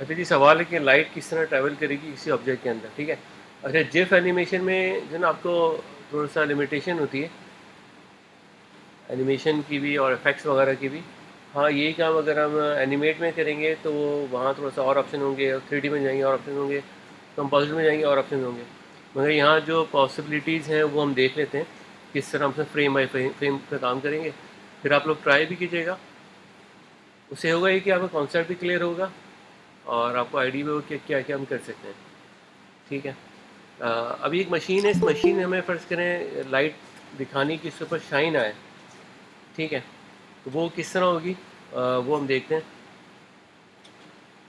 अच्छा जी, सवाल है कि लाइट किस तरह ट्रैवल करेगी किसी ऑब्जेक्ट के अंदर, ठीक है। अच्छा, जिफ एनिमेशन में जो ना आपको थोड़ा सा लिमिटेशन होती है एनिमेशन की भी और इफेक्ट्स वगैरह की भी। हाँ, यही काम अगर हम एनिमेट में करेंगे तो वहाँ थोड़ा सा और ऑप्शन होंगे, और 3D में जाएंगे और ऑप्शन होंगे, कंपोजिट में जाएंगे और ऑप्शन होंगे। मगर यहाँ जो पॉसिबिलिटीज़ हैं वो हम देख लेते हैं किस तरह हम से फ्रेम बाई फ्रेम पे काम करेंगे। फिर आप लोग ट्राई भी कीजिएगा, उससे होगा ये कि आपका कॉन्सेप्ट भी क्लियर होगा और आपको आइडिया भी होगा कि क्या क्या हम कर सकते हैं, ठीक है। अभी एक मशीन है, इस मशीन में हमें फ़र्ज़ करें लाइट दिखानी कि इसके ऊपर शाइन आए, ठीक है। तो वो किस तरह होगी, वो हम देखते हैं।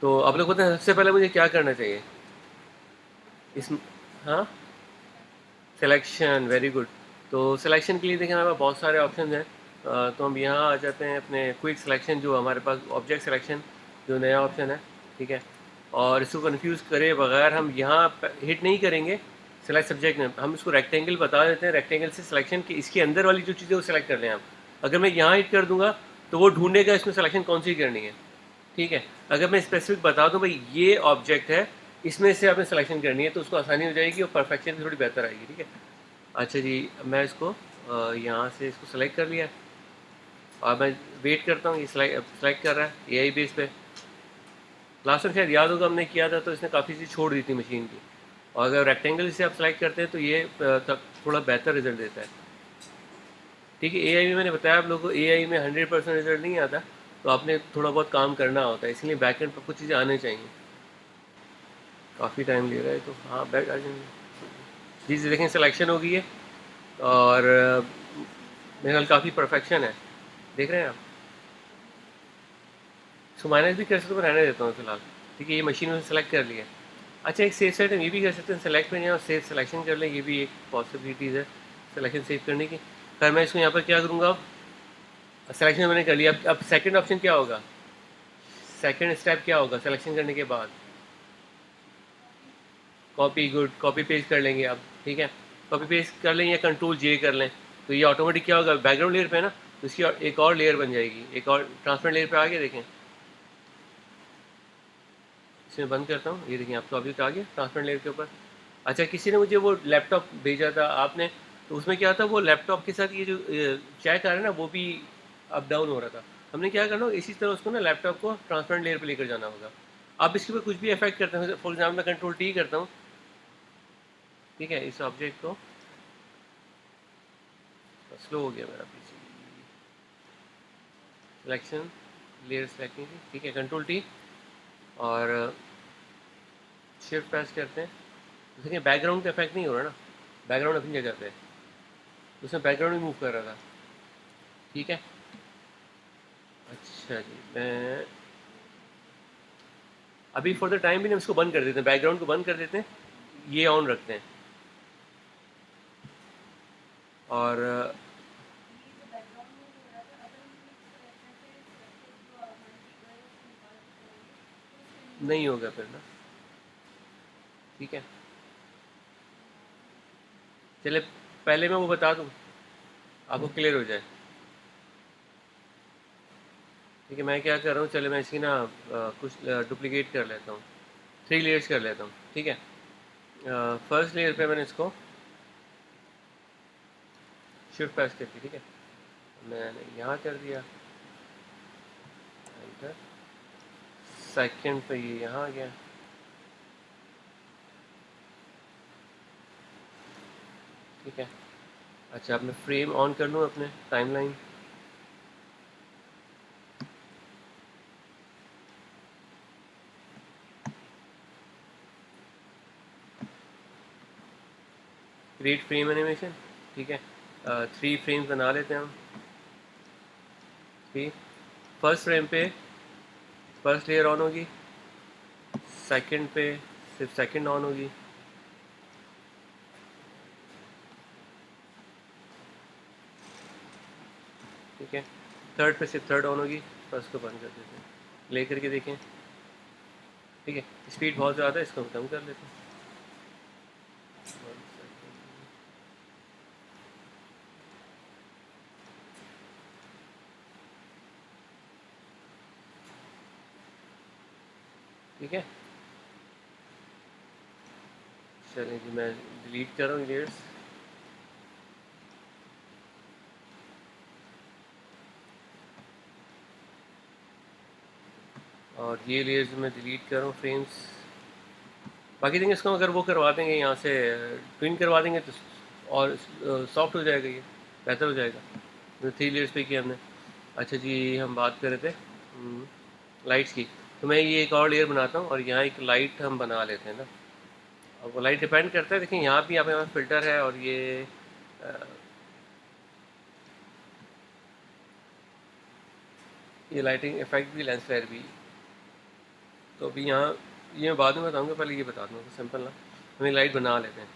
तो आप लोग पता है सबसे पहले मुझे क्या करना चाहिए इस। हाँ, सिलेक्शन, वेरी गुड। तो सिलेक्शन के लिए देखें हमारे पास बहुत सारे ऑप्शन हैं। तो हम यहाँ आ जाते हैं अपने क्विक सिलेक्शन, जो हमारे पास ऑब्जेक्ट सिलेक्शन जो नया ऑप्शन है, ठीक है। और इसको कंफ्यूज करे बगैर हम यहाँ हिट नहीं करेंगे सेलेक्ट सब्जेक्ट में, हम इसको रेक्टेंगल बता देते हैं। रेक्टेंगल से सिलेक्शन की इसके अंदर वाली जो चीज़ें वो सिलेक्ट कर लें आप। अगर मैं यहाँ हिट कर दूंगा तो वो ढूंढेगा इसमें सिलेक्शन कौन सी करनी है, ठीक है। अगर मैं स्पेसिफिक बता दूं भाई ये ऑब्जेक्ट है, इसमें से आपने सिलेक्शन करनी है, तो उसको आसानी हो जाएगी और परफेक्शन भी थोड़ी बेहतर आएगी, ठीक है। अच्छा जी, मैं इसको यहाँ से इसको सेलेक्ट कर लिया और मैं वेट करता हूँ, ये सेलेक्ट कर रहा है एआई बेस पे। लास्ट टाइम शायद याद होगा हमने किया था तो इसने काफ़ी चीज़ छोड़ दी थी मशीन की। और अगर रेक्टेंगल से आप सेलेक्ट करते हैं तो ये थोड़ा बेहतर रिजल्ट देता है, ठीक है। एआई में मैंने बताया आप लोगों को, एआई में 100% रिजल्ट नहीं आता, तो आपने थोड़ा बहुत काम करना होता है, इसलिए बैक एंड पर कुछ चीज़ें आने चाहिए। काफ़ी टाइम ले रहा है तो हाँ, बैक आ जाएंगे जी। देखें सिलेक्शन हो गई है और मेरे ख्याल काफ़ी परफेक्शन है, देख रहे हैं आप। इसको माइनस भी कर सकते हो, रहने देता हूँ फिलहाल, ठीक है। ये मशीन में सेलेक्ट कर लिया। अच्छा, एक सेफ साइड हम ये भी कर सकते हैं, सेलेक्ट में जाए और सेव सिलेक्शन कर लें, ये भी एक पॉसिबिलिटीज़ है सिलेक्शन सेव करने की। खैर मैं इसको यहाँ पर क्या करूँगा, अब सिलेक्शन मैंने कर लिया। अब सेकंड ऑप्शन क्या होगा, सेकंड स्टेप क्या होगा सिलेक्शन करने के बाद, कॉपी, गुड, कॉपी पेस्ट कर लेंगे अब, ठीक है। कॉपी पेस्ट कर लें या कंट्रोल जे कर लें, तो ये ऑटोमेटिक क्या होगा, बैकग्राउंड लेयर पे है ना, तो इसकी एक और लेयर बन जाएगी, एक और ट्रांसपेरेंट लेयर पे आ गया, देखें। इसमें बंद करता हूँ, ये देखिए आपको अभी तो आ गया ट्रांसपेरेंट लेयर के ऊपर। अच्छा, किसी ने मुझे वो लैपटॉप भेजा था आपने, तो उसमें क्या था, वो लैपटॉप के साथ ये जो चेक आ रहा है ना वो भी अप डाउन हो रहा था। हमने क्या करना, इसी तरह उसको ना लैपटॉप को ट्रांसपेरेंट लेयर पे लेकर जाना होगा। आप इसके ऊपर कुछ भी इफेक्ट करते हैं, फॉर एग्जाम्पल मैं कंट्रोल टी करता हूँ, ठीक है। इस ऑब्जेक्ट को, स्लो हो गया मेरा पीछे, सिलेक्शन लेयर सेलेक्ट नहीं थी, ठीक है। कंट्रोल टी और शिफ्ट प्रेस करते हैं, तो देखिए बैकग्राउंड का इफेक्ट नहीं हो रहा ना, बैकग्राउंड अपनी जगह पे है, उसमें बैकग्राउंड भी मूव कर रहा था, ठीक है। अच्छा जी, मैं अभी फॉर द टाइम भी इसको बंद कर देते हैं, बैकग्राउंड को बंद कर देते हैं, ये ऑन रखते हैं। और नहीं होगा फिर ना, ठीक है। चले पहले मैं वो बता दूँ, आपको क्लियर हो जाए, ठीक है। मैं क्या कर रहा हूँ, चले मैं इसकी ना कुछ डुप्लीकेट कर लेता हूँ, 3 लेयर्स कर लेता हूँ, ठीक है। फर्स्ट लेयर पे मैंने इसको शिफ्ट प्रेस करके, ठीक है, मैंने यहाँ कर दिया एंटर। सेकंड पे ये यहाँ आ गया, ठीक है। अच्छा, अब मैं फ्रेम ऑन कर लूँ अपने टाइमलाइन, क्रिएट फ्रेम एनिमेशन, ठीक है। 3 फ्रेम्स बना लेते हैं हम, ठीक। फर्स्ट फ्रेम पे फर्स्ट लेयर ऑन होगी, सेकंड पे सिर्फ सेकंड ऑन होगी, ठीक है। थर्ड पे सिर्फ थर्ड ऑन होगी, फर्स्ट को बंद कर देते हैं, ले करके देखें, ठीक है। स्पीड बहुत ज़्यादा है, इसको हम कम कर लेते हैं। ठीक है, चलिए जी मैं डिलीट कर रहा हूँ लेयर्स। और ये लेयर्स मैं डिलीट कर रहा हूँ फ्रेम्स। बाकी देंगे इसको अगर वो करवा देंगे यहाँ से, ट्विन करवा देंगे तो और सॉफ्ट हो जाएगा, ये बेहतर हो जाएगा। तो 3 लेयर्स पे किया हमने। अच्छा जी, हम बात कर रहे थे लाइट्स की। तो मैं ये एक और लेयर बनाता हूँ और यहाँ एक लाइट हम बना लेते हैं ना। अब वो लाइट डिपेंड करता है, देखिए यहाँ भी आपके पास फ़िल्टर है और अ, ये लाइटिंग इफेक्ट भी, लेंस फ्लेयर भी। तो अभी यहाँ ये मैं बाद में बताऊँगा, पहले ये बता दूँगा सिंपल ना, हम एक लाइट बना लेते हैं।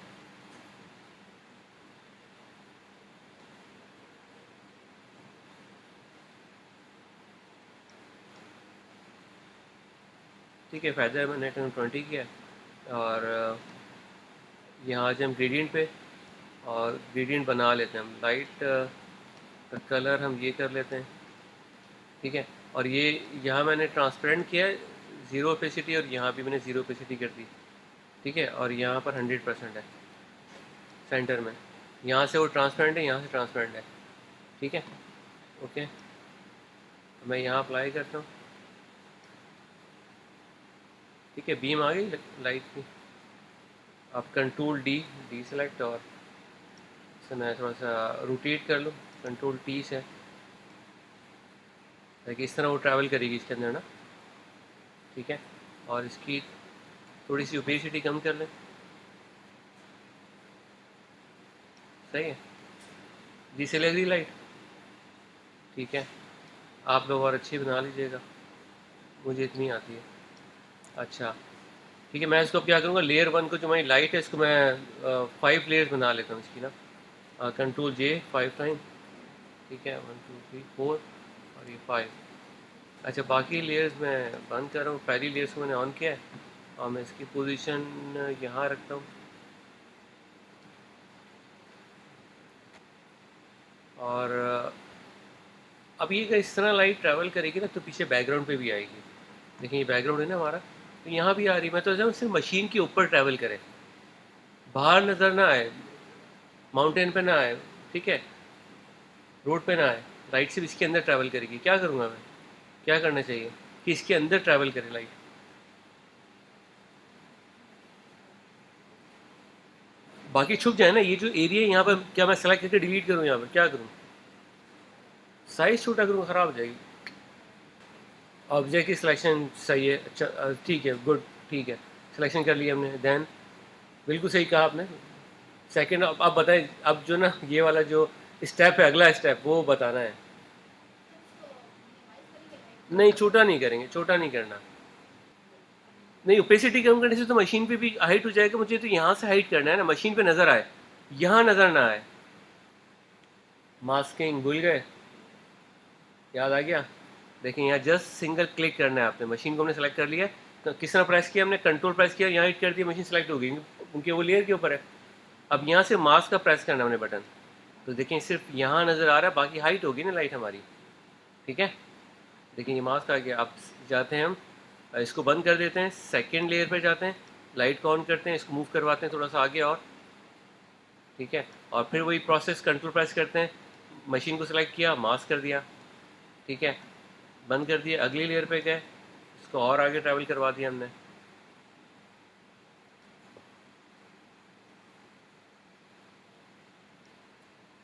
ठीक है, फ़ायदा है मैंने 20 किया है। और यहाँ आ जाए हम ग्रेडियंट पे और ग्रेडियंट बना लेते हैं हम। लाइट का कलर हम ये कर लेते हैं, ठीक है। और ये यहाँ मैंने ट्रांसपेरेंट किया है, ज़ीरो ओपेसिटी, और यहाँ भी मैंने ज़ीरो ओपेसिटी कर दी, ठीक है। और यहाँ पर 100% है सेंटर में। यहाँ से वो ट्रांसपेरेंट है, यहाँ से ट्रांसपेरेंट है, ठीक है। ओके, मैं यहाँ अप्लाई करता हूँ, ठीक है। बीम आ गई लाइट की। आप कंट्रोल डी, डी सेलेक्ट, और इसे मैं थोड़ा सा रोटेट कर लूँ कंट्रोल टी से, ताकि इस तरह वो ट्रैवल करेगी इसके अंदर ना, ठीक है। और इसकी थोड़ी सी ओपेसिटी कम कर लें, सही है जी। से लग रही लाइट, ठीक है। आप लोग और अच्छी बना लीजिएगा, मुझे इतनी आती है। अच्छा, ठीक है। मैं इसको अब क्या करूँगा, लेयर 1 को जो हमारी लाइट है इसको मैं 5 लेयर्स बना लेता हूँ इसकी ना। कंट्रोल जे 5 टाइम, ठीक है। 1 2 3 4 और ये 5। अच्छा, बाकी लेयर्स मैं बंद कर रहा हूँ। पहली लेयर्स को मैंने ऑन किया है और मैं इसकी पोजीशन यहाँ रखता हूँ। और अब ये इस तरह लाइट ट्रैवल करेगी ना तो पीछे बैकग्राउंड पे भी आएगी। देखिए ये बैकग्राउंड है ना हमारा, तो यहाँ भी आ रही। मैं तो जब सिर्फ मशीन के ऊपर ट्रैवल करे, बाहर नज़र ना आए, माउंटेन पे ना आए, ठीक है, रोड पे ना आए। लाइट सिर्फ इसके अंदर ट्रैवल करेगी। क्या करूँगा मैं, क्या करना चाहिए कि इसके अंदर ट्रैवल करे लाइट। बाकी छुप जाए ना ये जो एरिया यहाँ पर। क्या मैं सेलेक्ट करके डिलीट करूँ, यहाँ पर क्या करूँ, साइज़ छोटा करूँ, ख़राब हो जाएगी। ऑब्जेक्ट की सिलेक्शन सही है, अच्छा ठीक है, गुड, ठीक है। सिलेक्शन कर लिया हमने, देन बिल्कुल सही कहा आपने। सेकंड अब बताएं, अब जो ना ये वाला जो स्टेप है, अगला स्टेप वो बताना है। नहीं, छोटा नहीं करेंगे, छोटा नहीं करना। नहीं, ओपेसिटी कम करने से तो मशीन पे भी हाइट हो जाएगा। मुझे तो यहाँ से हाइट करना है ना, मशीन पे नज़र आए, यहाँ नज़र ना आए। मास्किंग भूल गए, याद आ गया। देखिए यहाँ जस्ट सिंगल क्लिक करना है आपने। मशीन को हमने सेलेक्ट कर लिया है, तो किस तरह प्रेस किया हमने, कंट्रोल प्रेस किया, यहाँ हिट कर दिया, मशीन सेलेक्ट हो गई, उनके वो लेयर के ऊपर है। अब यहाँ से मास्क का प्रेस करना हमने बटन, तो देखें सिर्फ यहाँ नज़र आ रहा है, बाकी हाइट होगी ना लाइट हमारी, ठीक है। देखिए ये मास्क आ गया। अब जाते हैं हम, इसको बंद कर देते हैं, सेकेंड लेयर पे जाते हैं, लाइट को ऑन करते हैं, इसको मूव करवाते हैं थोड़ा सा आगे और, ठीक है। और फिर वही प्रोसेस, कंट्रोल प्रेस करते हैं, मशीन को सेलेक्ट किया, मास्क कर दिया, ठीक है, बंद कर दिया। अगली लेयर पे गए, इसको और आगे ट्रैवल करवा दिया हमने,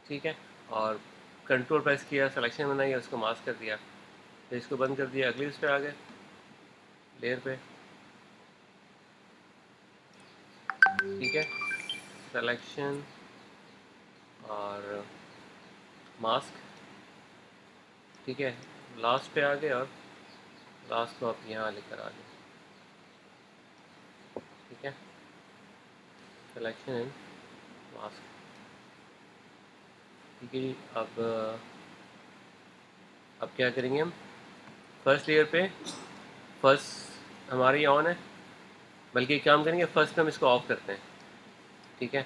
ठीक है। और कंट्रोल प्रेस किया, सिलेक्शन बनाई, उसको मास्क कर दिया, फिर इसको बंद कर दिया। अगली उस पर आ गए लेयर पे, ठीक है, सिलेक्शन और मास्क, ठीक है। लास्ट पे आ गए और लास्ट को आप यहाँ लेकर आ गए, ठीक है, सिलेक्शन एंड मास्क, ठीक है जी। अब क्या करेंगे हम, फर्स्ट लेयर पे, फर्स्ट हमारी ऑन है, बल्कि एक काम करेंगे, फर्स्ट पे हम इसको ऑफ करते हैं, ठीक है।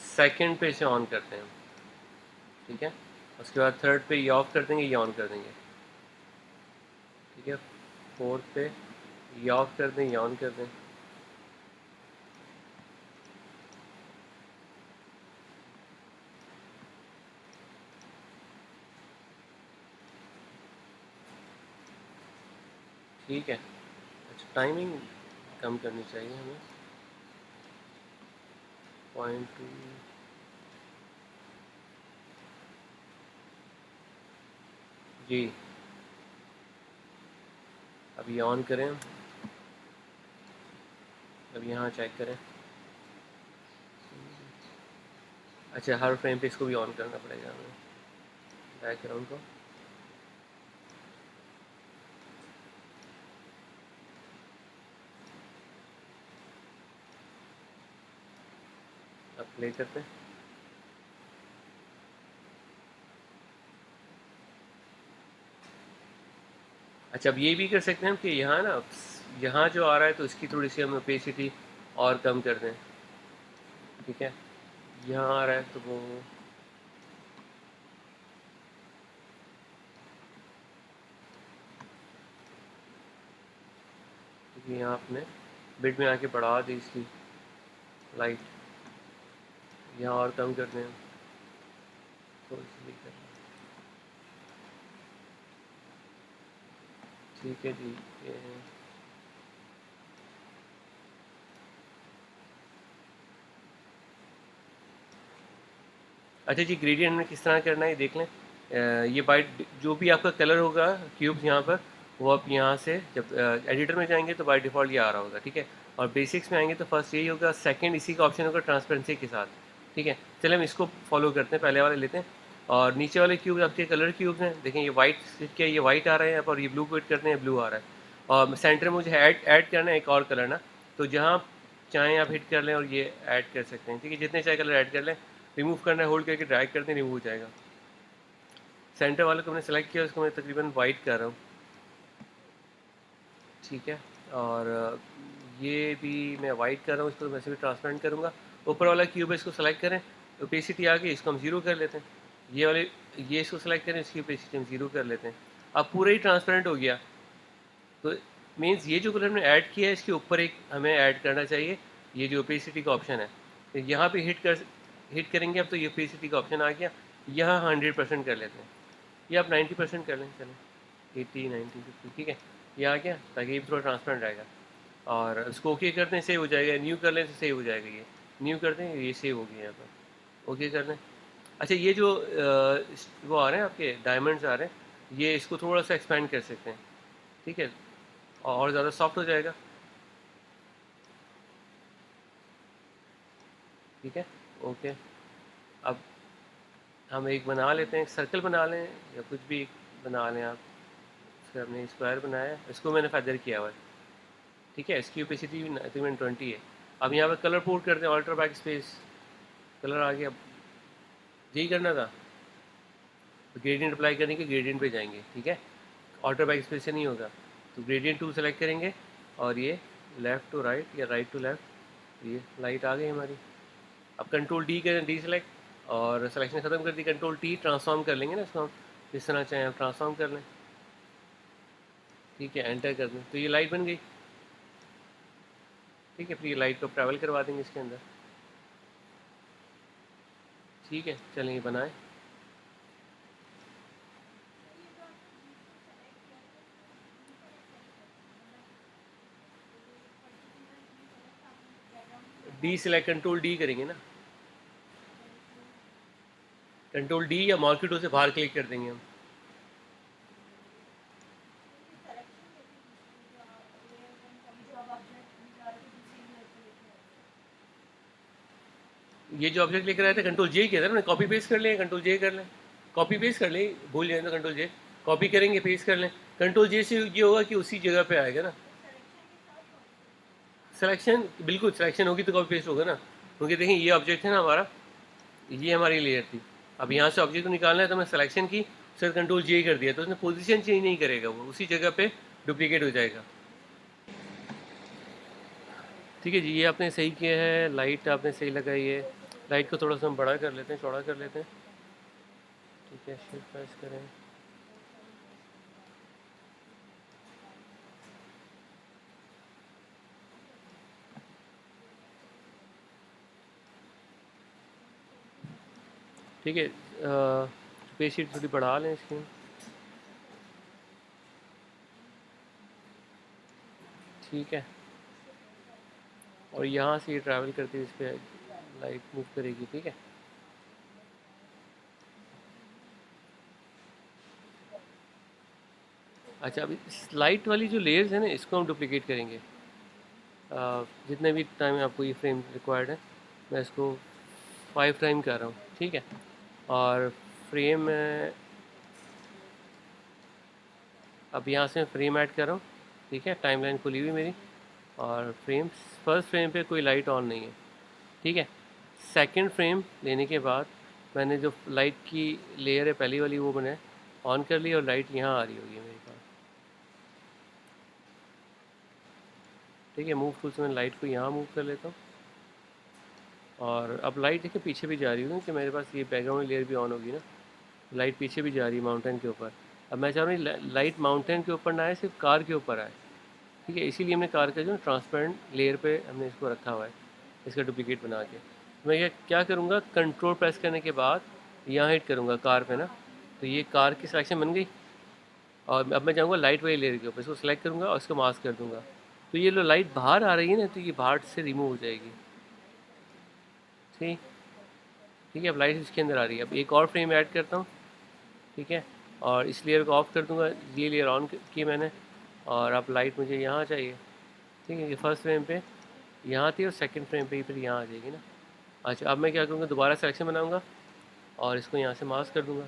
सेकंड पे इसे ऑन करते हैं, ठीक है। उसके बाद थर्ड पे ये ऑफ कर देंगे, ये ऑन कर देंगे, ठीक है। फोर्थ पे ये ऑफ कर दें, ये ऑन कर दें। ठीक है। अच्छा, टाइमिंग कम करनी चाहिए हमें, 0.2। जी, अब ये ऑन करें, अब यहाँ चेक करें। अच्छा, हर फ्रेम पे इसको भी ऑन करना पड़ेगा हमें, बैकग्राउंड को। अब प्ले करते हैं। अच्छा, अब ये भी कर सकते हैं हम कि यहाँ ना, यहाँ जो आ रहा है तो इसकी थोड़ी सी हम ओपेसिटी और कम कर दें। ठीक है, यहाँ आ रहा है तो वो, क्योंकि यहाँ अपने बिट में आके बढ़ा दी इसकी लाइट, यहाँ और कम कर दें हम, थोड़ी सी भी कर लें। ठीक है जी, ये अच्छा जी, ग्रेडियंट में किस तरह करना है देख लें। ये बाय जो भी आपका कलर होगा क्यूब्स यहाँ पर, वो आप यहाँ से जब एडिटर में जाएंगे तो बाय डिफ़ॉल्ट ये आ रहा होगा। ठीक है, और बेसिक्स में आएंगे तो फर्स्ट यही होगा, सेकंड इसी का ऑप्शन होगा ट्रांसपेरेंसी के साथ। ठीक है, चलिए हम इसको फॉलो करते हैं, पहले वाले लेते हैं। और नीचे वाले क्यूब्स आपके कलर क्यूब्स हैं, देखें ये वाइट क्या, ये वाइट आ रहे हैं, और ये ब्लू को हिट करते हैं, ब्लू आ रहा है। और सेंटर में मुझे ऐड करना है एक और कलर ना, तो जहाँ चाहें आप हिट कर लें और ये ऐड कर सकते हैं। ठीक है, जितने चाहे कलर ऐड कर लें, रिमूव करना है होल्ड करके ड्रैग करते हैं, रिमूव हो जाएगा। सेंटर वाले को मैंने सेलेक्ट किया, उसको मैं तकरीबन वाइट कर रहा हूँ। ठीक है, और ये भी मैं वाइट कर रहा हूँ, इसको वैसे भी ट्रांसपेरेंट करूँगा। ऊपर वाला क्यूब है, इसको सेलेक्ट करें, ओपेसिटी आ गई, इसको हम ज़ीरो कर लेते हैं। ये वाले, ये इसको सेलेक्ट करें, इसकी ओपेसिटी हम ज़ीरो कर लेते हैं। अब पूरा ही ट्रांसपेरेंट हो गया। तो मीन्स ये जो कलर हमने ऐड किया है, इसके ऊपर एक हमें ऐड करना चाहिए, ये जो ओपेसिटी का ऑप्शन है। तो यहाँ पे हिट करेंगे अब, तो ये ओपेसिटी का ऑप्शन आ गया। यहाँ 100% कर लेते हैं, ये आप 90% कर लें, चलें 80, 90, 50। ठीक है, ये आ गया, ताकि ये थोड़ा ट्रांसपेरेंट रहेगा। और इसको ओके करते हैं, सेव हो जाएगा। न्यू कर लें तो सेव हो जाएगा, ये न्यू करते हैं, ये सेव हो गया यहाँ पर, ओके कर लें। अच्छा, ये जो वो आ रहे हैं आपके डायमंड्स आ रहे हैं, ये इसको थोड़ा सा एक्सपेंड कर सकते हैं। ठीक है, और ज़्यादा सॉफ्ट हो जाएगा। ठीक है, ओके। अब हम एक बना लेते हैं, एक सर्कल बना लें या कुछ भी एक बना लें आप। इसका हमने स्क्वायर बनाया है, इसको मैंने फेदर किया हुआ है। ठीक है, इसकी ओपेसिटी तकरीबन 20 है। अब यहाँ पे कलर पोर्ट करते हैं, अल्टर बैक स्पेस, कलर आ गया। यही करना था, तो ग्रेडियंट अप्लाई करेंगे, ग्रेडियंट पे जाएंगे। ठीक है, अल्टर बैक स्पेस से नहीं होगा, तो ग्रेडियंट टूल सेलेक्ट करेंगे, और ये लेफ़्ट टू राइट या राइट टू लेफ़्ट, ये लाइट आ गई हमारी। अब कंट्रोल डी करें, डी सेलेक्ट, और सिलेक्शन ख़त्म कर दी, कंट्रोल टी, ट्रांसफॉर्म कर लेंगे ना इसको हम, जिस तरह चाहें आप ट्रांसफॉर्म कर लें। ठीक है, एंटर कर दें, तो ये लाइट बन गई। ठीक है, फिर ये लाइट को ट्रैवल करवा देंगे इसके अंदर। ठीक है, चलें ये बनाएं। डी सेलेक्ट, कंट्रोल डी करेंगे ना, कंट्रोल डी या मार्केटो से बाहर क्लिक कर देंगे हम। ये जो ऑब्जेक्ट लेकर आए थे, कंट्रोल जे किया था ना, कॉपी पेस्ट कर लें, कंट्रोल जे कर लें, कॉपी पेस्ट कर लें, भूल जाए तो कंट्रोल जे, कॉपी करेंगे, पेस्ट कर लें। कंट्रोल जे से ये होगा कि उसी जगह पे आएगा ना। सिलेक्शन, बिल्कुल सिलेक्शन होगी तो कॉपी पेस्ट होगा ना, क्योंकि देखिए ये ऑब्जेक्ट है ना हमारा, ये हमारी लेयर थी। अब यहाँ से ऑब्जेक्ट को निकालना है, तो मैं सिलेक्शन की, सर कंट्रोल जे कर दिया, तो उसने पोजीशन चेंज नहीं करेगा, वो उसी जगह पे डुप्लीकेट हो जाएगा। ठीक है जी, ये आपने सही किया है, लाइट आपने सही लगाई है। लाइट को थोड़ा सा हम बड़ा कर लेते हैं, चौड़ा कर लेते हैं। ठीक है, शिफ्ट प्रेस करें, ठीक है, पेज शीट थोड़ी बढ़ा लें इसकी। ठीक है, और यहाँ से ये ट्रैवल करती है, इस पर लाइट मूव करेगी। ठीक है, अच्छा अभी लाइट वाली जो लेयर्स है ना, इसको हम डुप्लीकेट करेंगे। जितने भी टाइम आपको ये फ्रेम रिक्वायर्ड है, मैं इसको 5 टाइम कर रहा हूँ। ठीक है, और फ्रेम अब यहाँ से मैं फ्रेम ऐड कर रहा हूँ। ठीक है, टाइमलाइन खुली हुई मेरी, और फ्रेम फर्स्ट फ्रेम पे कोई लाइट ऑन नहीं है। ठीक है, सेकंड फ्रेम लेने के बाद मैंने जो लाइट की लेयर है पहली वाली, वो मैंने ऑन कर ली, और लाइट यहाँ आ रही होगी मेरे पास। ठीक है, मूव टूल से मैं लाइट को यहाँ मूव कर लेता हूँ, और अब लाइट देखिए पीछे भी जा रही है कि मेरे पास ये बैकग्राउंड लेयर भी ऑन होगी ना, लाइट पीछे भी जा रही है माउंटेन के ऊपर। अब मैं चाह रहा हूँ लाइट माउंटेन के ऊपर ना आए, सिर्फ कार के ऊपर आए। ठीक है, इसीलिए हमने कार का जो ट्रांसपेरेंट लेयर पे हमने इसको रखा हुआ है, इसका डुप्लीकेट बना के। तो मैं क्या करूँगा, कंट्रोल प्रेस करने के बाद यहाँ हिट करूँगा कार पे ना, तो ये कार की सिलेक्शन बन गई। और अब मैं जाऊँगा लाइट वाली लेयर के ऊपर, इसको सेलेक्ट करूँगा और इसको मास्क कर दूँगा। तो ये लो लाइट बाहर आ रही है ना, तो ये बाहर से रिमूव हो जाएगी। ठीक, ठीक है, अब लाइट इसके अंदर आ रही है। अब एक और फ्रेम ऐड करता हूँ। ठीक है, और इस लेयर को ऑफ कर दूँगा, ये लेयर ऑन की मैंने, और अब लाइट मुझे यहाँ चाहिए। ठीक है, ये फर्स्ट फ्रेम पे यहाँ थी, और सेकंड फ्रेम पे ही फिर यहाँ आ जाएगी ना। अच्छा, अब मैं क्या करूँगा, दोबारा सिलेक्शन बनाऊँगा और इसको यहाँ से मास्क कर दूँगा।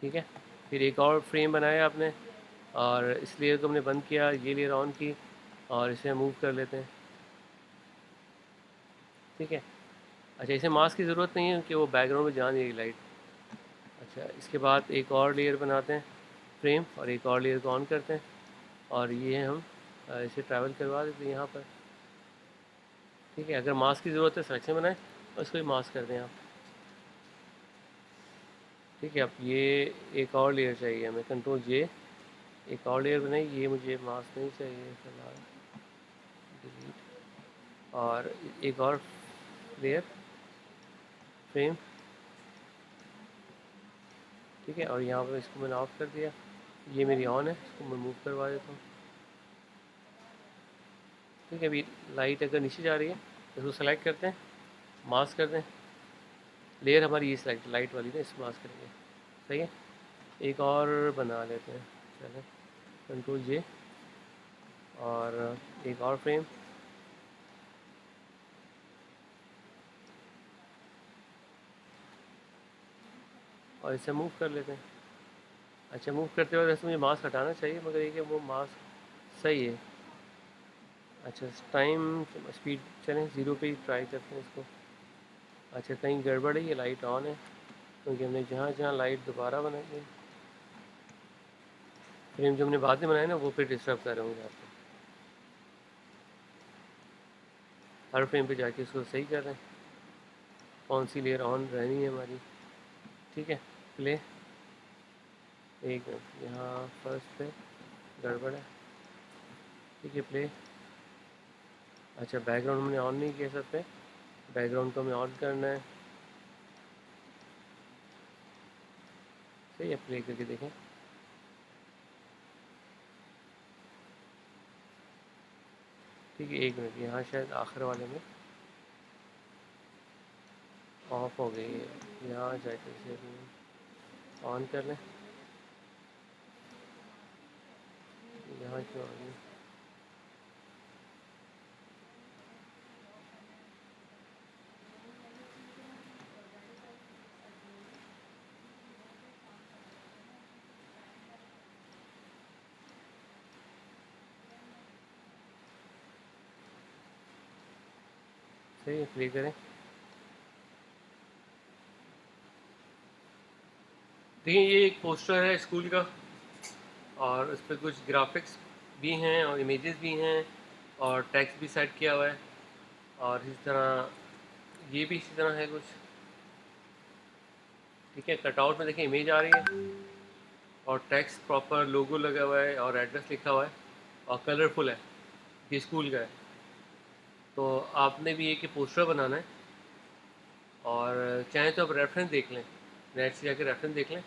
ठीक है, फिर एक और फ्रेम बनाया आपने, और इस लेयर को हमने बंद किया, ये लेयर ऑन की, और इसे मूव कर लेते हैं। ठीक है, अच्छा इसे मास्क की ज़रूरत नहीं है कि वो बैकग्राउंड में जान जाएगी लाइट। अच्छा, इसके बाद एक और लेयर बनाते हैं फ्रेम, और एक और लेयर को ऑन करते हैं, और ये हम इसे ट्रैवल करवा देते हैं यहाँ पर। ठीक है, अगर मास्क की ज़रूरत है सिलेक्शन बनाएं और इसको भी मास्क कर दें आप। ठीक है, अब ये एक और लेयर चाहिए हमें, कंट्रोल जे, एक और लेयर बनाई, ये मुझे मास्क नहीं चाहिए फिलहाल, डिलीट। और एक और लेयर फ्रेम। ठीक है, और यहाँ पर इसको मैंने ऑफ कर दिया, ये मेरी ऑन है, इसको मैं मूव करवा देता हूँ। ठीक है, अभी लाइट अगर नीचे जा रही है तो इसको सेलेक्ट करते हैं, मास्क कर दें। लेयर हमारी ये सेलेक्ट लाइट वाली ना, इसको मास्क करेंगे। सही है, एक और बना लेते हैं, चलें, कंट्रोल जे, और एक और फ्रेम। और इसे मूव कर लेते हैं। अच्छा, मूव करते वक्त वैसे मुझे मास्क हटाना चाहिए, मगर ये कि वो मास्क सही है। अच्छा, टाइम स्पीड चलें 0 पे ही ट्राई करते हैं इसको। अच्छा, कहीं गड़बड़ है, ये लाइट ऑन है, क्योंकि हमने जहाँ जहाँ लाइट दोबारा बनाई है, फ्रेम जो हमने बाद में बनाया ना, वो फिर डिस्टर्ब कर रहे होंगे आपको। हर फ्रेम पे जाके इसको सही कर रहे हैं, कौन सी लेयर ऑन रहनी है हमारी। ठीक है, प्ले, एक मिनट, यहाँ फर्स्ट पे गड़बड़ है। ठीक है, प्ले। अच्छा, बैकग्राउंड हमने ऑन नहीं किया सब पे, बैकग्राउंड को हमें ऑन करना है। सही है, प्ले करके देखें। ठीक है, एक मिनट, यहाँ शायद आखिर वाले में ऑफ हो गई है, यहाँ जाके इसे ऑन कर लें। यहाँ क्यों आ गई? सही है, प्ले करें। देखिए, ये एक पोस्टर है स्कूल का, और उस पर कुछ ग्राफिक्स भी हैं और इमेजेस भी हैं, और टेक्स्ट भी सेट किया हुआ है, और इस तरह ये भी इसी तरह है कुछ। ठीक है, कटआउट में देखिए इमेज आ रही है, और टेक्स्ट प्रॉपर लोगो लगा हुआ है, और एड्रेस लिखा हुआ है, और कलरफुल है, ये स्कूल का है। तो आपने भी एक पोस्टर बनाना है, और चाहें तो आप रेफरेंस देख लें, नेट से जाकर रेफरेंस देख लें,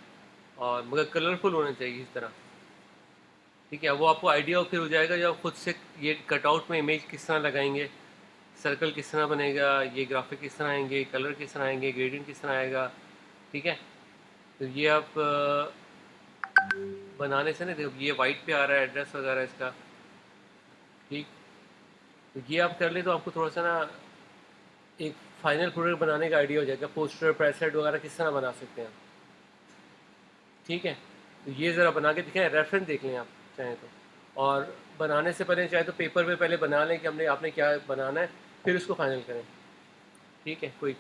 और मगर कलरफुल होना चाहिए इस तरह। ठीक है, वो आपको आइडिया फिर हो जाएगा जब आप खुद से ये कटआउट में इमेज किस तरह लगाएंगे, सर्कल किस तरह बनेगा, ये ग्राफिक किस तरह आएंगे, कलर किस तरह आएंगे, ग्रेडियंट किस तरह आएगा। ठीक है, तो ये आप बनाने से ना, देखो ये वाइट पे आ रहा है एड्रेस वगैरह इसका। ठीक, तो ये आप कर ले तो आपको थोड़ा सा ना एक फाइनल प्रोडक्ट बनाने का आइडिया हो जाएगा, पोस्टर प्रेस सेट वगैरह किस तरह बना सकते हैं। ठीक है, तो ये ज़रा बना के दिखाएं, रेफरेंस देख लें आप चाहें तो। और बनाने से पहले चाहे तो पेपर पे पहले बना लें कि हमने आपने क्या बनाना है, फिर उसको फाइनल करें। ठीक है, कोई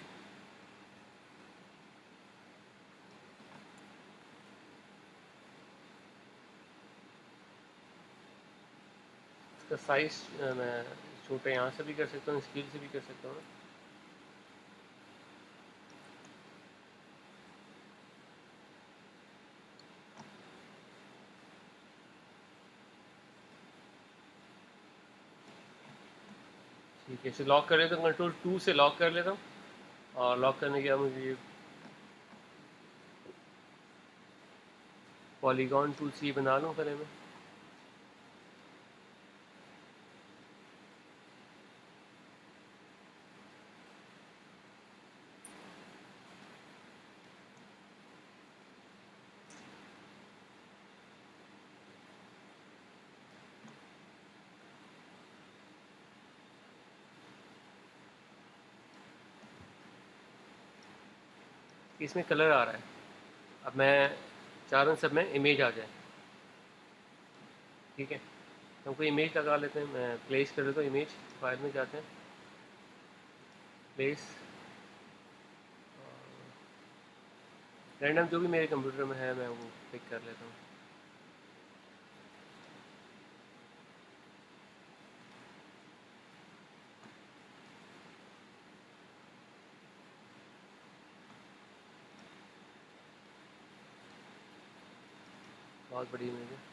इसका साइज़ मैं छोटा यहाँ से भी कर सकता हूँ, स्केल से भी कर सकता हूँ। ठीक है, इसे लॉक कर लेता हूँ, कंट्रोल 2 से लॉक कर लेता हूँ। और लॉक करने के बाद मुझे पॉलीगॉन टूल से बना लूँ पहले मैं। इसमें कलर आ रहा है, अब मैं चाह रहा हूँ सब में इमेज आ जाए। ठीक है, तो हमको इमेज लगा लेते हैं, मैं प्लेस कर लेता हूँ इमेज, फाइल में जाते हैं, प्लेस, रैंडम जो भी मेरे कंप्यूटर में है मैं वो पिक कर लेता हूँ। बहुत बड़ी इमेज है।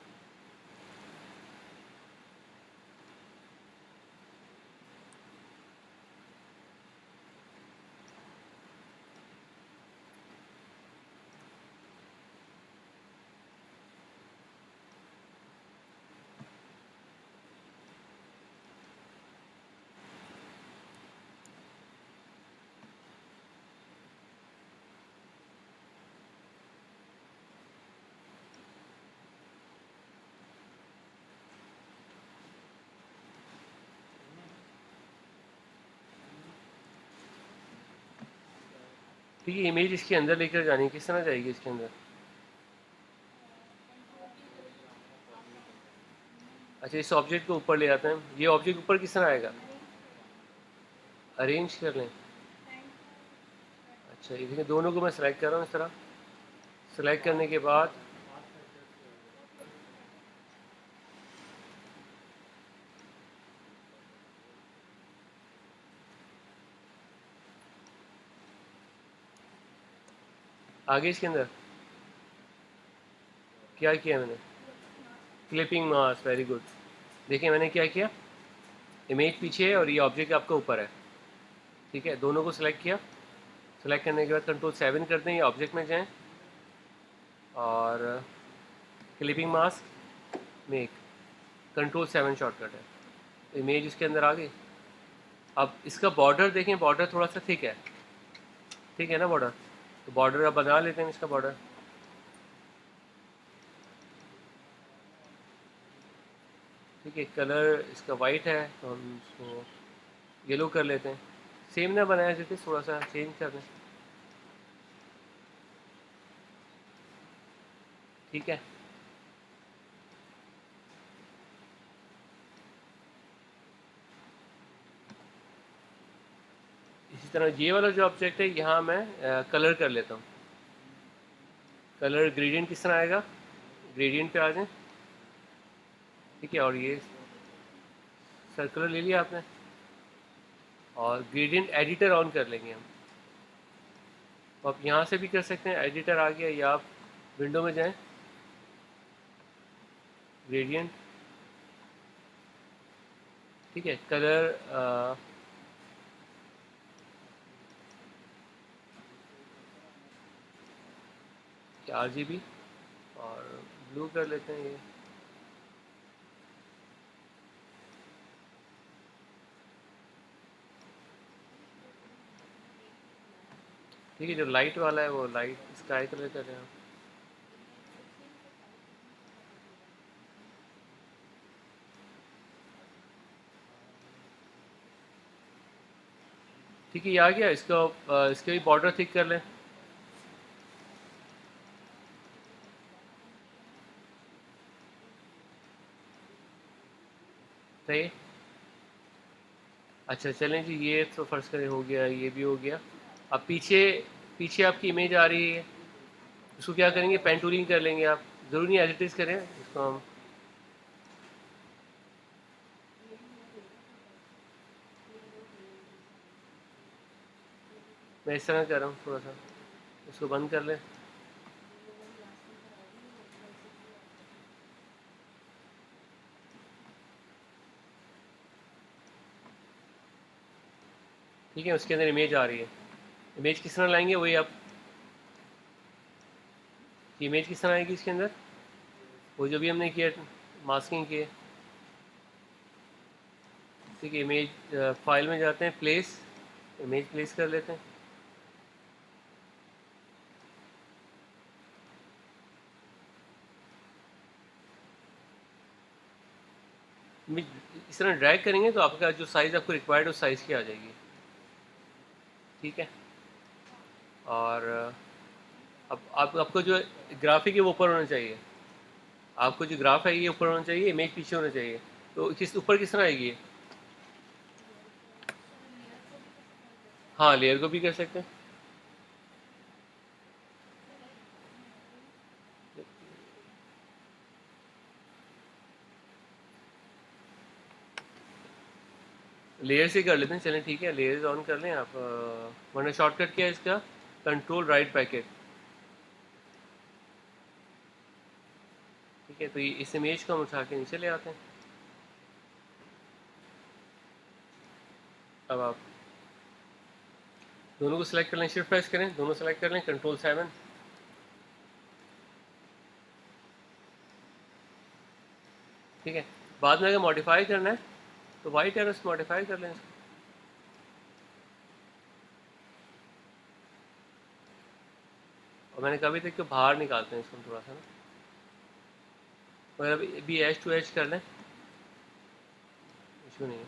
ठीक है, इमेज इसके अंदर लेकर जानी है, किस तरह जाएगी इसके अंदर? अच्छा, इस ऑब्जेक्ट को ऊपर ले आते हैं, ये ऑब्जेक्ट ऊपर किस तरह आएगा? अरेंज कर लें। अच्छा, ये देखिए दोनों को मैं सेलेक्ट कर रहा हूँ इस तरह। सेलेक्ट करने के बाद आगे इसके अंदर क्या किया मैंने? Clipping mask, very good. देखिए मैंने क्या किया, इमेज पीछे है और ये ऑब्जेक्ट आपका ऊपर है। ठीक है, दोनों को सिलेक्ट किया, सेलेक्ट करने के बाद कंट्रोल 7 कर दें, ये ऑब्जेक्ट में जाएं और clipping mask make, control 7 shortcut है, इमेज इसके अंदर आ गई। अब इसका बॉर्डर देखें, बॉर्डर थोड़ा सा थिक है, ठीक है ना बॉर्डर, तो बॉर्डर अब बना लेते हैं इसका बॉर्डर। ठीक है, कलर इसका वाइट है तो हम इसको येलो कर लेते हैं। सेम ना बनाया जैसे, थोड़ा सा चेंज कर दें। ठीक है, इसी तरह ये वाला जो ऑब्जेक्ट है यहाँ मैं कलर कर लेता हूँ। कलर ग्रेडियंट किस तरह आएगा, ग्रेडियंट पे आ जाएं। ठीक है, और ये सर्कुलर ले लिया आपने, और ग्रेडियंट एडिटर ऑन कर लेंगे हम। तो आप यहाँ से भी कर सकते हैं, एडिटर आ गया, या आप विंडो में जाएं, ग्रेडियंट। ठीक है, कलर RGB और ब्लू कर लेते हैं ये। ठीक है, जो लाइट वाला है वो लाइट स्काई कलर कर रहे हैं। ठीक है, ये आ गया। इसके भी बॉर्डर थिक कर लें। सही है। अच्छा चलें जी, ये तो फर्स्ट करें हो गया, ये भी हो गया। अब पीछे पीछे आपकी इमेज आ रही है, इसको क्या करेंगे, पेन टूलिंग कर लेंगे आप। ज़रूरी नहीं एज इट इज़ करें इसको हम। मैं इस तरह कर रहा हूँ, थोड़ा सा इसको बंद कर लें। ठीक है, उसके अंदर इमेज आ रही है। इमेज किस तरह लाएंगे वही आप, इमेज किस तरह आएगी इसके अंदर, वो जो भी हमने किया मास्किंग किए। ठीक है, इमेज फाइल में जाते हैं, प्लेस, इमेज प्लेस कर लेते हैं। इस तरह ड्रैग करेंगे तो आपका जो साइज़ आपको रिक्वायर्ड है उस साइज़ की आ जाएगी। ठीक है, और अब आपको जो ग्राफिक है वो ऊपर होना चाहिए। आपको जो ग्राफ है ये ऊपर होना चाहिए, इमेज पीछे होना चाहिए। तो किस तरह आएगी? हाँ, लेयर को भी कर सकते हैं। लेयर से कर लेते हैं, चलें ठीक है, लेयर्स ऑन कर लें आप। वरना शॉर्टकट क्या है इसका, कंट्रोल राइट पैकेट। ठीक है, तो ये इस इमेज को हम उठा के नीचे ले आते हैं। अब आप दोनों को सिलेक्ट कर लें, शिफ्ट प्रेस करें, दोनों सेलेक्ट कर लें, कंट्रोल 7। ठीक है, बाद में अगर मॉडिफाई करना है तो वाइट एरो से मॉडिफाई कर लें इसको। और मैंने कभी तक बाहर निकालते हैं इसको थोड़ा सा ना, मगर अभी एच टू एच कर लें, इशू नहीं है।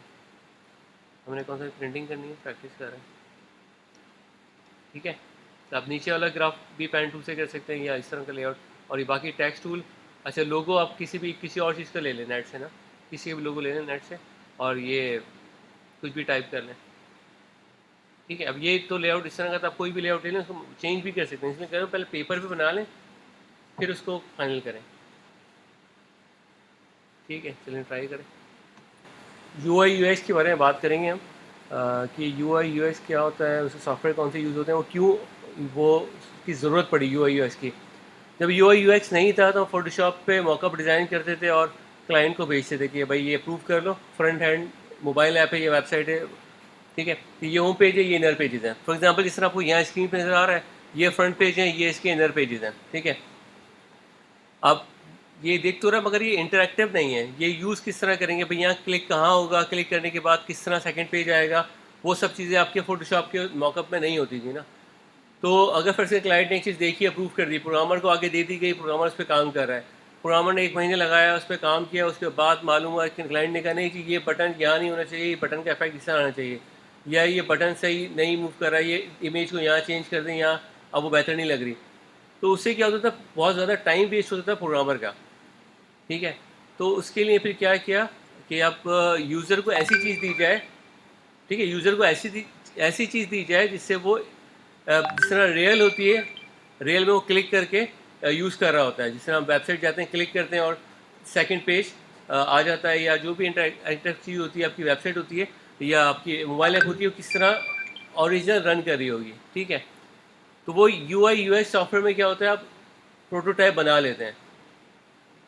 हमने कौन सा प्रिंटिंग करनी है, प्रैक्टिस कर रहे हैं। ठीक है, तो आप नीचे वाला ग्राफ भी पेन टूल से कर सकते हैं या इस तरह का लेआउट। और ये बाकी टेक्स्ट टूल, अच्छा लोगो आप किसी और चीज़ का ले लें नेट से ना, किसी भी लोगो ले लें नेट से, और ये कुछ भी टाइप कर लें। ठीक है, अब ये तो लेआउट इस तरह का था, आप कोई भी लेआउट ले लें, उसको चेंज भी कर सकते हैं। इसलिए कह रहा हूँ पहले पेपर पे बना लें फिर उसको फाइनल करें। ठीक है, चलिए ट्राई करें। UI UX के बारे में बात करेंगे हम, कि UI UX क्या होता है, उसके सॉफ्टवेयर कौन से यूज़ होते हैं, वो क्यों वो की ज़रूरत पड़ी UI UX की। जब UI UX नहीं था तो फोटोशॉप पे मॉकअप डिज़ाइन करते थे और क्लाइंट को भेजते थे कि भाई ये अप्रूव कर लो, फ्रंट हैंड मोबाइल ऐप है, ये वेबसाइट है। ठीक है, तो ये होम पेज है, ये इनर पेजेस हैं। फॉर एग्जांपल जिस तरह आपको यहाँ स्क्रीन पे नज़र आ रहा है, ये फ्रंट पेज है, ये इसके इनर पेजेस हैं। ठीक है, अब ये देख तो रहा मगर ये इंटरेक्टिव नहीं है। ये यूज़ किस तरह करेंगे भाई, यहाँ क्लिक कहाँ होगा, क्लिक करने के बाद किस तरह सेकंड पेज आएगा, वो सब चीज़ें आपके फोटोशॉप के मॉकअप में नहीं होती थी ना। तो अगर फिर से क्लाइंट ने एक चीज़ देखी, अप्रूव कर दी, प्रोग्रामर को आगे दे दी गई, प्रोग्रामर उस पर काम कर रहा है, प्रोग्रामर ने 1 महीने लगाया, उस पर काम किया, उसके बाद मालूम हुआ कि क्लाइंट ने कहा नहीं कि ये बटन यहाँ नहीं होना चाहिए, ये बटन का इफेक्ट इस तरह आना चाहिए, या ये बटन सही नहीं मूव कर रहा है, ये इमेज को यहाँ चेंज कर दें, यहाँ अब वो बेहतर नहीं लग रही। तो उससे क्या होता था, बहुत ज़्यादा टाइम वेस्ट होता था प्रोग्रामर का। ठीक है, तो उसके लिए फिर क्या किया कि आप यूज़र को ऐसी चीज़ दी जाए। ठीक है, यूज़र को ऐसी चीज़ दी जाए जिससे वो जिस तरह रियल होती है, रियल में वो क्लिक करके यूज़ कर रहा होता है। जिस तरह हम वेबसाइट जाते हैं, क्लिक करते हैं और सेकंड पेज आ जाता है, या जो भी इंटरेक्टिव चीज़ होती है, आपकी वेबसाइट होती है या आपकी मोबाइल ऐप होती है, वो किस तरह ओरिजिनल रन कर रही होगी। ठीक है, तो वो UI UX सॉफ्टवेयर में क्या होता है, आप प्रोटोटाइप बना लेते हैं।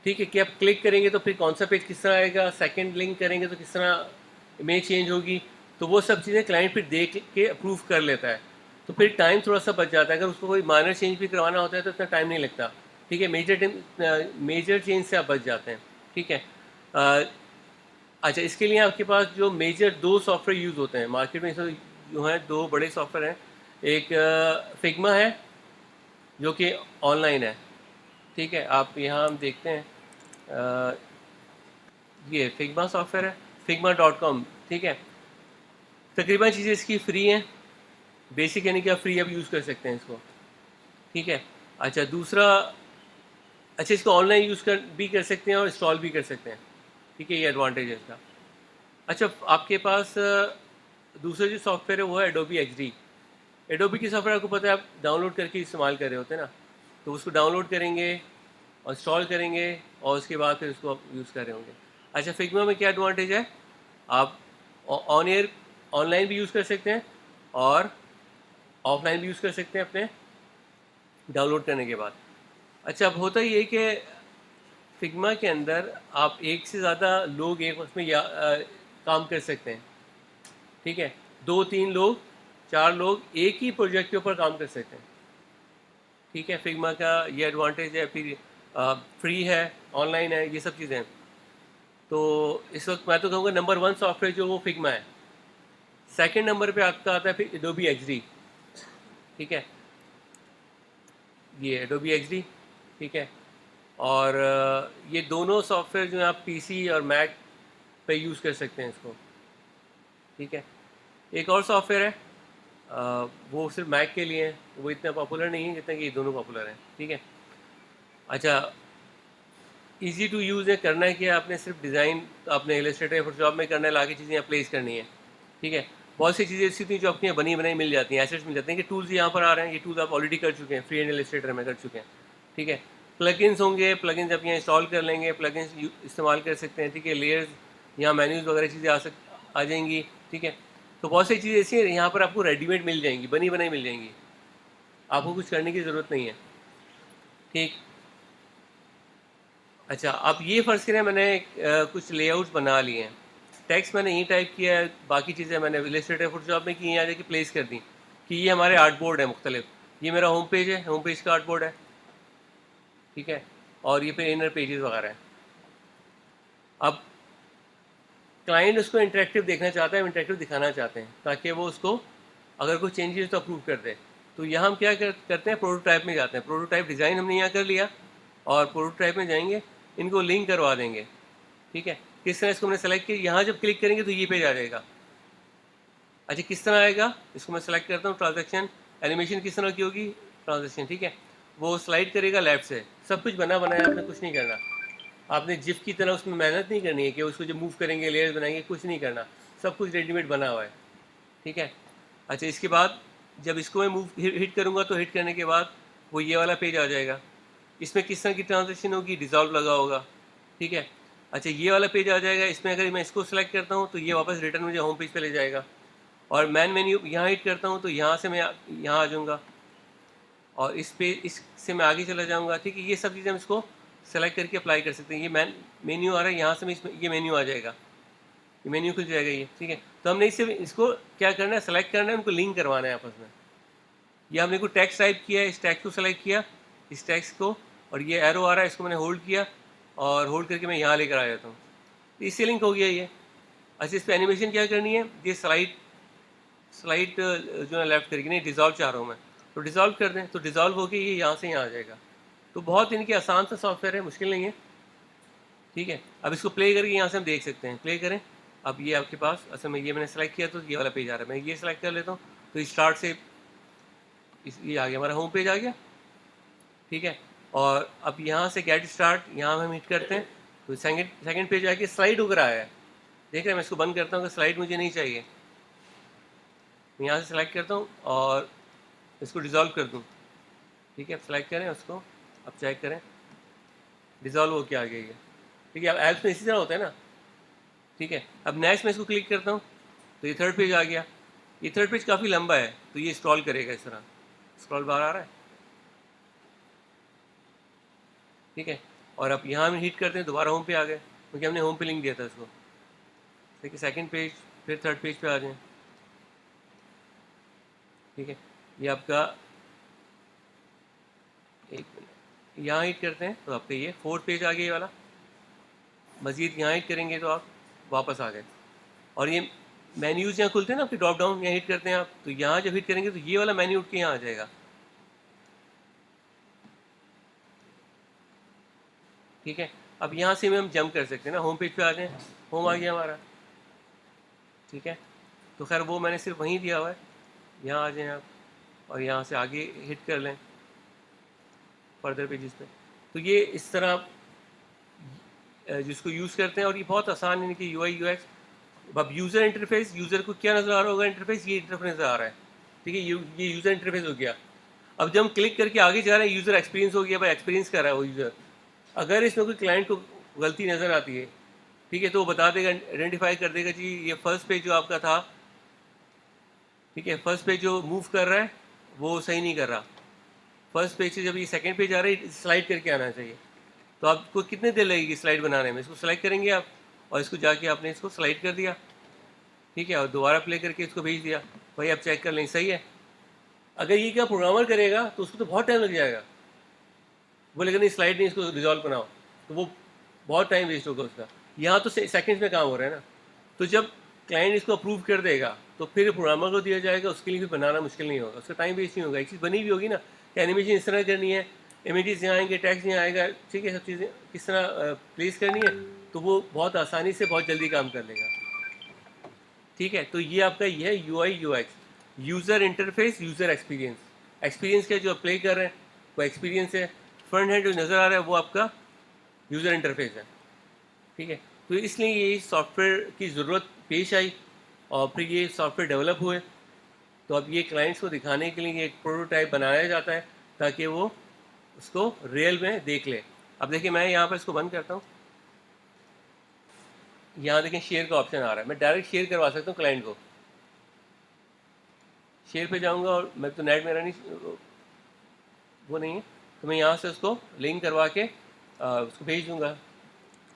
ठीक है, कि आप क्लिक करेंगे तो फिर कौन सा पेज किस तरह आएगा, सेकंड लिंक करेंगे तो किस तरह इमेज चेंज होगी, तो वो सब चीज़ें क्लाइंट फिर देख के अप्रूव कर लेता है। तो फिर टाइम थोड़ा सा बच जाता है। अगर उसको कोई माइनर चेंज भी करवाना होता है तो इतना टाइम नहीं लगता, ठीक है। मेजर चेंज से आप बच जाते हैं, ठीक है। अ, अच्छा, इसके लिए आपके पास जो मेजर दो सॉफ्टवेयर यूज़ होते हैं मार्केट में, इस जो हैं दो बड़े सॉफ्टवेयर हैं। एक फिग्मा है जो कि ऑनलाइन है, ठीक है। आप यहाँ हम देखते हैं, अ, ये फिग्मा सॉफ्टवेयर है, figma.com, ठीक है। तकरीबन चीज़ें इसकी फ्री हैं, बेसिक यानी कि आप फ्री अब यूज़ कर सकते हैं इसको, ठीक है। अच्छा, दूसरा, अच्छा इसको ऑनलाइन यूज़ कर सकते हैं और इंस्टॉल भी कर सकते हैं, ठीक है। ये एडवांटेज है इसका। अच्छा, आपके पास दूसरा जो सॉफ्टवेयर है वो है एडोबी XD। एडोबी की सॉफ्टवेयर आपको पता है, आप डाउनलोड करके इस्तेमाल कर रहे होते हैं ना, तो उसको डाउनलोड करेंगे और इंस्टॉल करेंगे और उसके बाद फिर उसको आप यूज़ कर रहे होंगे। अच्छा, फिग्मा में क्या एडवांटेज है, आप ऑन एयर ऑनलाइन भी यूज़ कर सकते हैं और ऑफलाइन भी यूज़ कर सकते हैं अपने डाउनलोड करने के बाद। अच्छा, अब होता ये है कि फिग्मा के अंदर आप एक से ज़्यादा लोग एक उसमें काम कर सकते हैं, ठीक है। 2-3 लोग, 4 लोग एक ही प्रोजेक्ट के ऊपर काम कर सकते हैं, ठीक है। फिग्मा का ये एडवांटेज है। फिर फ्री है, ऑनलाइन है, ये सब चीज़ें हैं। तो इस वक्त मैं तो कहूँगा नंबर 1 सॉफ्टवेयर जो वो फिग्मा है। सेकंड नंबर पे आपका आता है फिर एडोबी XD, ठीक है। ये एडोबी XD, ठीक है। और ये दोनों सॉफ्टवेयर जो है आप PC और मैक पे यूज़ कर सकते हैं इसको, ठीक है। एक और सॉफ्टवेयर है, वो सिर्फ मैक के लिए है, वो इतना पॉपुलर नहीं है जितना कि ये दोनों पॉपुलर हैं, ठीक है। अच्छा, इजी टू यूज़ है। करना है कि आपने सिर्फ डिज़ाइन अपने इलस्ट्रेटर या फोटोशॉप में करना है, लाके चीज़ें यहाँ प्लेस करनी है, ठीक है। बहुत सी चीज़ें ऐसी थी जो आपके यहाँ बनी बनाई मिल जाती हैं, एसेट्स मिल जाते हैं कि टूल्स यहाँ पर आ रहे हैं, ये टूल्स आप ऑलरेडी कर चुके हैं, फ्री एंड इलस्ट्रेटर में कर चुके हैं, ठीक है। प्लगइन्स होंगे, प्लगइन्स आप यहाँ इंस्टॉल कर लेंगे, प्लगइन्स इस्तेमाल कर सकते हैं, ठीक है। लेयर्स, यहाँ मेन्यूज़ वगैरह चीज़ें आ जाएंगी, ठीक है। तो बहुत सी चीज़ें ऐसी हैं यहाँ पर आपको रेडीमेड मिल जाएंगी, बनी बनाई मिल जाएंगी, आपको कुछ करने की ज़रूरत नहीं है, ठीक। अच्छा, अब ये फ़र्ज़ करें मैंने कुछ लेआउट्स बना लिए हैं, टेक्स्ट मैंने यहीं टाइप किया है, बाकी चीज़ें मैंने इलस्ट्रेटर फोटोशॉप में की, यहाँ जाके प्लेस कर दी कि ये हमारे आर्ट बोर्ड है मुख्तलिफ। ये मेरा होम पेज है, होम पेज का आर्ट बोर्ड है, ठीक है। और ये पे इनर पेजेस वगैरह हैं। अब क्लाइंट उसको इंटरेक्टिव देखना चाहता है, इंटरेक्टिव दिखाना चाहते हैं ताकि वो उसको अगर कोई चेंजेस तो अप्रूव कर दे। तो यहाँ हम क्या करते हैं, प्रोटोटाइप में जाते हैं। प्रोटोटाइप डिज़ाइन हमने यहाँ कर लिया और प्रोटोटाइप में जाएंगे, इनको लिंक करवा देंगे, ठीक है। किस तरह इसको हमने सेलेक्ट किया, यहाँ जब क्लिक करेंगे तो ये पेज आ जाएगा। अच्छा, किस तरह आएगा, इसको मैं सेलेक्ट करता हूँ, ट्रांजैक्शन एनिमेशन किस तरह की होगी, ट्रांजैक्शन, ठीक है। वो स्लाइड करेगा लेफ्ट से, सब कुछ बना बनाया, आपने कुछ नहीं करना। आपने जिफ की तरह उसमें मेहनत नहीं करनी है कि उसको जब मूव करेंगे लेयर्स बनाएंगे, कुछ नहीं करना, सब कुछ रेडीमेड बना हुआ है, ठीक है। अच्छा, इसके बाद जब इसको मैं मूव हिट करूँगा तो हिट करने के बाद वो ये वाला पेज आ जाएगा। इसमें किस तरह की ट्रांजैक्शन होगी, डिज़ॉल्व लगा होगा, ठीक है। अच्छा, ये वाला पेज आ जाएगा, इसमें अगर मैं इसको सेलेक्ट करता हूँ तो ये वापस रिटर्न मुझे होम पेज पे ले जाएगा। और मैन मेन्यू यहाँ हिट करता हूँ तो यहाँ से मैं यहाँ आ जाऊँगा और इससे मैं आगे चला जाऊँगा, ठीक है। ये सब चीज़ें हम इसको सेलेक्ट करके अप्लाई कर सकते हैं। ये मेन्यू आ रहा है, यहाँ से मैं इसमें ये मेन्यू आ जाएगा, ये मेन्यू खुल जाएगा ये, ठीक है। तो हमने इसको क्या करना है, सेलेक्ट करना है, उनको लिंक करवाना है आपस में। ये हमने को टेक्स्ट टाइप किया है, इस टेक्स्ट को सेलेक्ट किया, इस टेक्स्ट को, और ये एरो आ रहा है, इसको मैंने होल्ड किया और होल्ड करके मैं यहाँ लेकर आ जाता हूँ, तो इससे लिंक हो गया ये। अच्छा, इस पर एनिमेशन क्या करनी है, ये स्लाइड जो है लेफ्ट करके, नहीं डिज़ोल्व चाह रहा हूँ मैं, तो डिज़ोल्व कर दें, तो डिज़ोल्व होकर ये यहाँ से यहाँ आ जाएगा। तो बहुत इनकी आसान सा सॉफ्टवेयर है, मुश्किल नहीं है, ठीक है। अब इसको प्ले करके यहाँ से हम देख सकते हैं, प्ले करें। अब ये आपके पास असल में ये मैंने सेलेक्ट किया तो ये वाला पेज आ रहा है, मैं ये सेलेक्ट कर लेता हूँ तो स्टार्ट से ये आ गया, हमारा होम पेज आ गया, ठीक है। और अब यहाँ से गेट स्टार्ट, यहाँ हम हिट करते हैं तो सेकंड पेज आके स्लाइड होकर आया है, देख रहे हैं। मैं इसको बंद करता हूँ कि स्लाइड मुझे नहीं चाहिए, मैं यहाँ से सेलेक्ट करता हूँ और इसको डिज़ोल्व कर दूँ, ठीक है। अब सेलेक्ट करें उसको, अब चेक करें डिज़ोल्व हो के आ गया ये, ठीक है। अब ऐप्स में इसी तरह होता है ना, ठीक है। अब नेक्स्ट में इसको क्लिक करता हूँ तो ये थर्ड पेज आ गया। ये थर्ड पेज काफ़ी लंबा है तो ये स्क्रॉल करेगा, इस तरह स्क्रॉल बार आ रहा है, ठीक है। और अब यहाँ हम हिट करते हैं, दोबारा होम पे आ गए क्योंकि हमने होम पे लिंक दिया था इसको, ठीक है। सेकंड पेज, फिर थर्ड पेज पे आ जाएं, ठीक है। ये आपका, एक मिनट, यहाँ हिट करते हैं तो आपका ये 4th पेज आ गया ये वाला। मज़ीद यहाँ हिट करेंगे तो आप वापस आ गए। और ये मेन्यूज़ यहाँ खुलते हैं ना आपके, ड्रॉप डाउन, यहाँ हिट करते हैं आप, तो यहाँ जब हिट करेंगे तो ये वाला मेन्यू उठ के यहाँ आ जाएगा। ठीक है, अब यहाँ से हम जंप कर सकते हैं ना, होम पेज पे आ जाएं, होम आ गया हमारा। ठीक है, तो खैर वो मैंने सिर्फ वहीं दिया हुआ है, यहाँ आ जाएं आप और यहाँ से आगे हिट कर लें फर्दर पेजेस पे। तो ये इस तरह आप जिसको यूज़ करते हैं, और ये बहुत आसान है कि UI UX। अब यूज़र इंटरफेस, यूज़र को क्या नज़र आ रहा होगा इंटरफेस, ये इंटरफेस नज़र आ रहा है। ठीक है, ये यूज़र इंटरफेस हो गया। अब जब हम क्लिक करके आगे जा रहे हैं, यूज़र एक्सपीरियंस हो गया, भाई एक्सपीरियंस कर रहा है वो यूज़र। अगर इसमें कोई क्लाइंट को गलती नज़र आती है, ठीक है, तो वो बता देगा, आइडेंटिफाई कर देगा जी ये फर्स्ट पेज जो आपका था, ठीक है, फर्स्ट पेज जो मूव कर रहा है वो सही नहीं कर रहा। फर्स्ट पेज से जब ये सेकंड पेज आ रहा है, स्लाइड करके आना चाहिए। तो आपको कितने देर लगेगी स्लाइड बनाने में, इसको सेलेक्ट करेंगे आप और इसको जाके आपने इसको स्लाइड कर दिया। ठीक है, और दोबारा प्ले करके इसको भेज दिया, भाई आप चेक कर लें सही है। अगर ये क्या प्रोग्रामर करेगा तो उसको तो बहुत टाइम लग जाएगा, बोलेगा नहीं स्लाइड नहीं, इसको रिजॉल्व बनाओ, तो वो बहुत टाइम वेस्ट होगा उसका। यहाँ तो सेकंड्स में काम हो रहा है ना। तो जब क्लाइंट इसको अप्रूव कर देगा तो फिर प्रोग्रामर को दिया जाएगा, उसके लिए फिर बनाना मुश्किल नहीं होगा, उसका टाइम वेस्ट नहीं होगा। एक चीज़ बनी भी होगी ना कि एनिमेशन इस तरह करनी है, इमेजेस यहाँ आएंगे, टेक्स्ट यहाँ आएगा, ठीक है, सब चीज़ें किस तरह प्लेस करनी है, तो वो बहुत आसानी से बहुत जल्दी काम कर लेगा। ठीक है, तो ये आपका ये है UI UX, user interface user experience. Experience क्या जो अप्लाई कर रहे हैं वो एक्सपीरियंस है, फ्रंट हैंड जो नज़र आ रहा है वो आपका यूज़र इंटरफेस है। ठीक है, तो इसलिए ये सॉफ्टवेयर की ज़रूरत पेश आई और फिर ये सॉफ्टवेयर डेवलप हुए। तो अब ये क्लाइंट्स को दिखाने के लिए एक प्रोटोटाइप बनाया जाता है ताकि वो उसको रियल में देख ले। अब देखिए मैं यहाँ पर इसको बंद करता हूँ, यहाँ देखें शेयर का ऑप्शन आ रहा है, मैं डायरेक्ट शेयर करवा सकता हूँ क्लाइंट को। शेयर पे जाऊँगा और मैं तो नेट मेरा नहीं, वो नहीं है, तो मैं यहाँ से उसको लिंक करवा के उसको भेज दूँगा,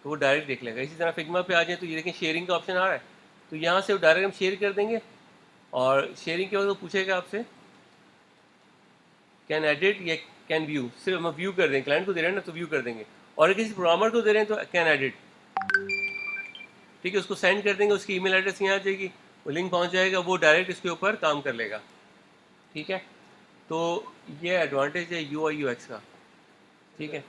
तो वो डायरेक्ट देख लेगा। इसी तरह फिग्मा पे आ जाए तो ये देखें शेयरिंग का ऑप्शन आ रहा है, तो यहाँ से डायरेक्ट हम शेयर कर देंगे और शेयरिंग के बाद वो पूछेगा आपसे कैन एडिट या कैन व्यू, सिर्फ हम व्यू कर देंगे, क्लाइंट को दे रहे हैं ना तो व्यू कर देंगे, और किसी प्रोग्रामर को दे रहे हैं तो कैन एडिट। ठीक है, उसको सेंड कर देंगे, उसकी ईमेल एड्रेस यहाँ आ जाएगी, वो लिंक पहुँच जाएगा, वो डायरेक्ट इसके ऊपर काम कर लेगा। ठीक है, तो ये एडवांटेज है UI UX का। ठीक है।